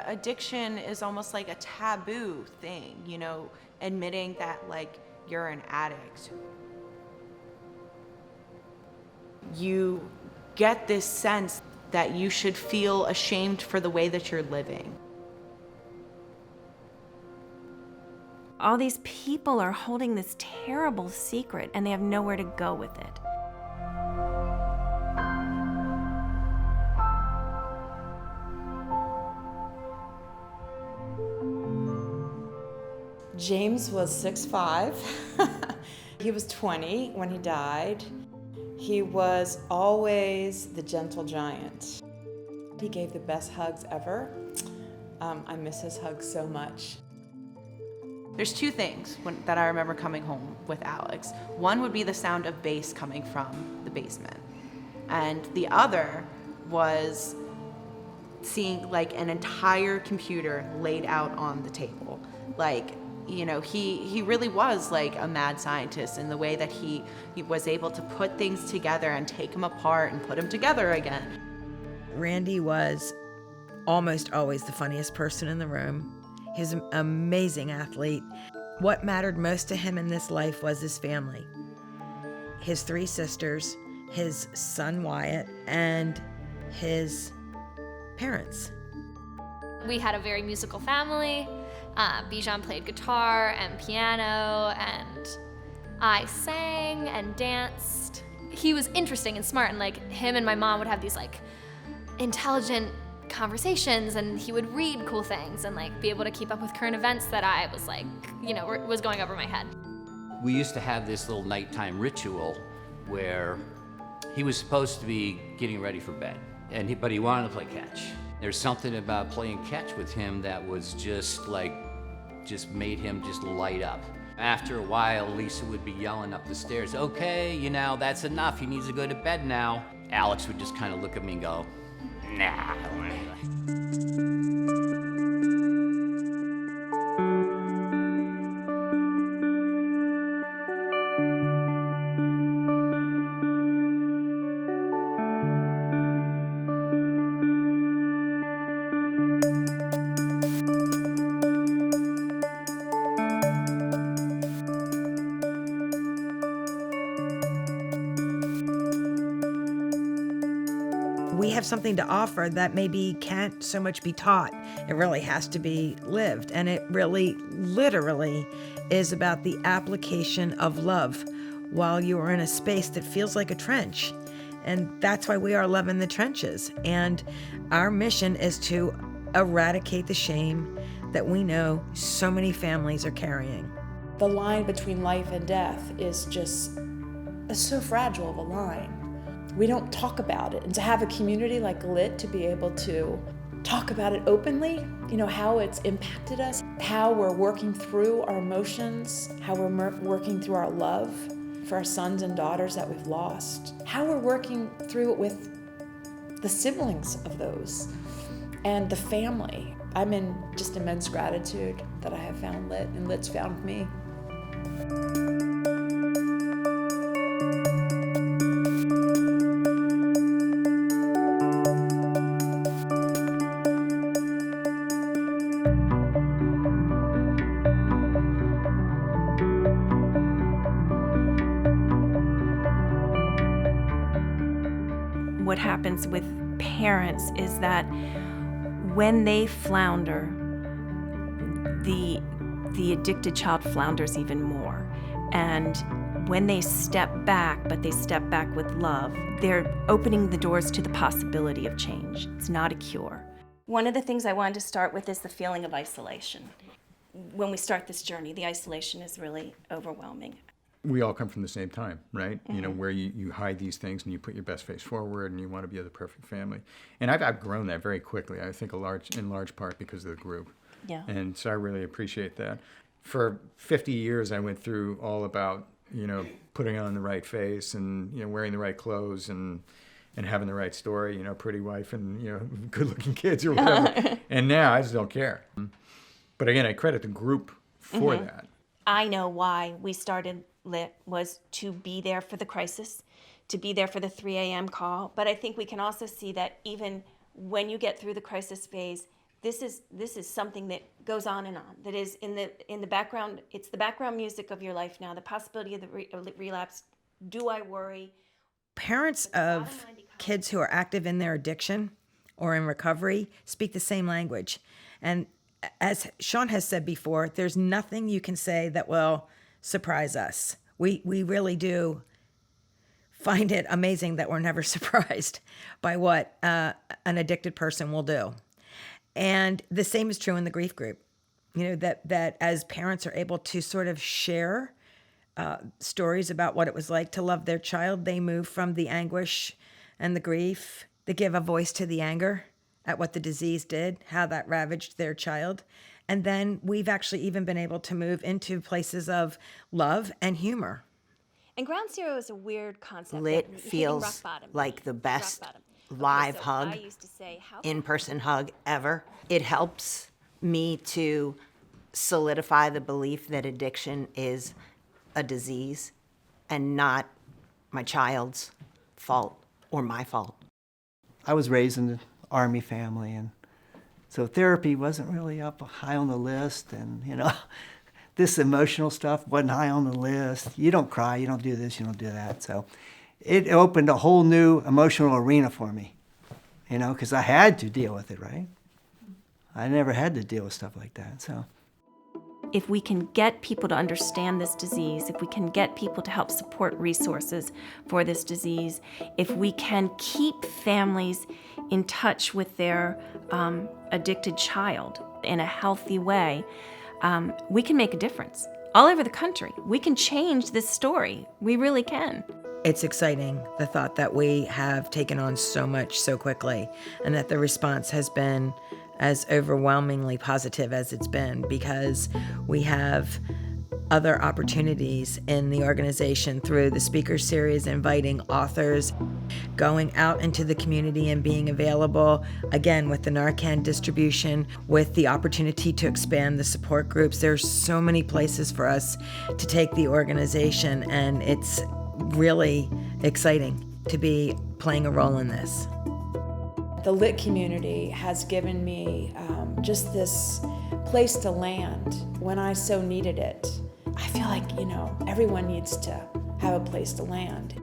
Addiction is almost like a taboo thing, you know, admitting that like you're an addict. You get this sense that you should feel ashamed for the way that you're living. All these people are holding this terrible secret and they have nowhere to go with it. James was 6'5". He was 20 when he died. He was always the gentle giant. He gave the best hugs ever. I miss his hugs so much. There's two things that I remember coming home with Alex. One would be the sound of bass coming from the basement. And the other was seeing like an entire computer laid out on the table. Like, you know, he really was like a mad scientist in the way that he was able to put things together and take them apart and put them together again. Randy was almost always the funniest person in the room. He was an amazing athlete. What mattered most to him in this life was his family. His 3 sisters, his son Wyatt, and his parents. We had a very musical family. Bijan played guitar and piano, and I sang and danced. He was interesting and smart, and like him and my mom would have these like intelligent conversations, and he would read cool things and like be able to keep up with current events that I was like, you know, was going over my head. We used to have this little nighttime ritual where he was supposed to be getting ready for bed, but he wanted to play catch. There's something about playing catch with him that was just made him just light up. After a while, Lisa would be yelling up the stairs, "Okay, you know, that's enough. He needs to go to bed now." Alex would just kind of look at me and go, "Nah." We have something to offer that maybe can't so much be taught. It really has to be lived. And it really, literally, is about the application of love while you are in a space that feels like a trench. And that's why we are Love in the Trenches. And our mission is to eradicate the shame that we know so many families are carrying. The line between life and death is just so fragile of a line. We don't talk about it. And to have a community like Lit to be able to talk about it openly, you know, how it's impacted us, how we're working through our emotions, how we're working through our love for our sons and daughters that we've lost, how we're working through it with the siblings of those and the family. I'm in just immense gratitude that I have found Lit and Lit's found me. What happens with parents is that when they flounder, the addicted child flounders even more. And when they step back, but they step back with love, they're opening the doors to the possibility of change. It's not a cure. One of the things I wanted to start with is the feeling of isolation. When we start this journey, the isolation is really overwhelming. We all come from the same time, right? Mm-hmm. You know, where you hide these things and you put your best face forward and you want to be the perfect family. And I've outgrown that very quickly, I think in large part because of the group. Yeah. And so I really appreciate that. For 50 years, I went through all about, you know, putting on the right face and, you know, wearing the right clothes and having the right story, you know, pretty wife and, you know, good-looking kids or whatever. And now I just don't care. But again, I credit the group for that. I know why we started Lit was to be there for the crisis, to be there for the 3 a.m. call. But I think we can also see that even when you get through the crisis phase, this is something that goes on and on. That is in the background. It's the background music of your life now. The possibility of the relapse. Do I worry? Parents of kids who are active in their addiction or in recovery speak the same language. And as Sean has said before, there's nothing you can say that will surprise us. We really do find it amazing that we're never surprised by what an addicted person will do. And the same is true in the grief group. You know, that as parents are able to sort of share stories about what it was like to love their child, they move from the anguish and the grief. They give a voice to the anger at what the disease did, how that ravaged their child. And then we've actually even been able to move into places of love and humor. And Ground Zero is a weird concept. Lit Hitting feels rock bottom. like the best Rock bottom. live so hug, I used to say, how in-person hug ever. It helps me to solidify the belief that addiction is a disease and not my child's fault or my fault. I was raised in an Army family, and so therapy wasn't really up high on the list, and this emotional stuff wasn't high on the list. You don't cry, you don't do this, you don't do that. So it opened a whole new emotional arena for me, because I had to deal with it, right? I never had to deal with stuff like that, so. If we can get people to understand this disease, if we can get people to help support resources for this disease, if we can keep families in touch with their addicted child in a healthy way, we can make a difference all over the country. We can change this story. We really can. It's exciting, the thought that we have taken on so much so quickly and that the response has been as overwhelmingly positive as it's been, because we have other opportunities in the organization through the speaker series, inviting authors, going out into the community and being available, again, with the Narcan distribution, with the opportunity to expand the support groups. There's so many places for us to take the organization, and it's really exciting to be playing a role in this. The Lit community has given me just this place to land when I so needed it. I feel like, everyone needs to have a place to land.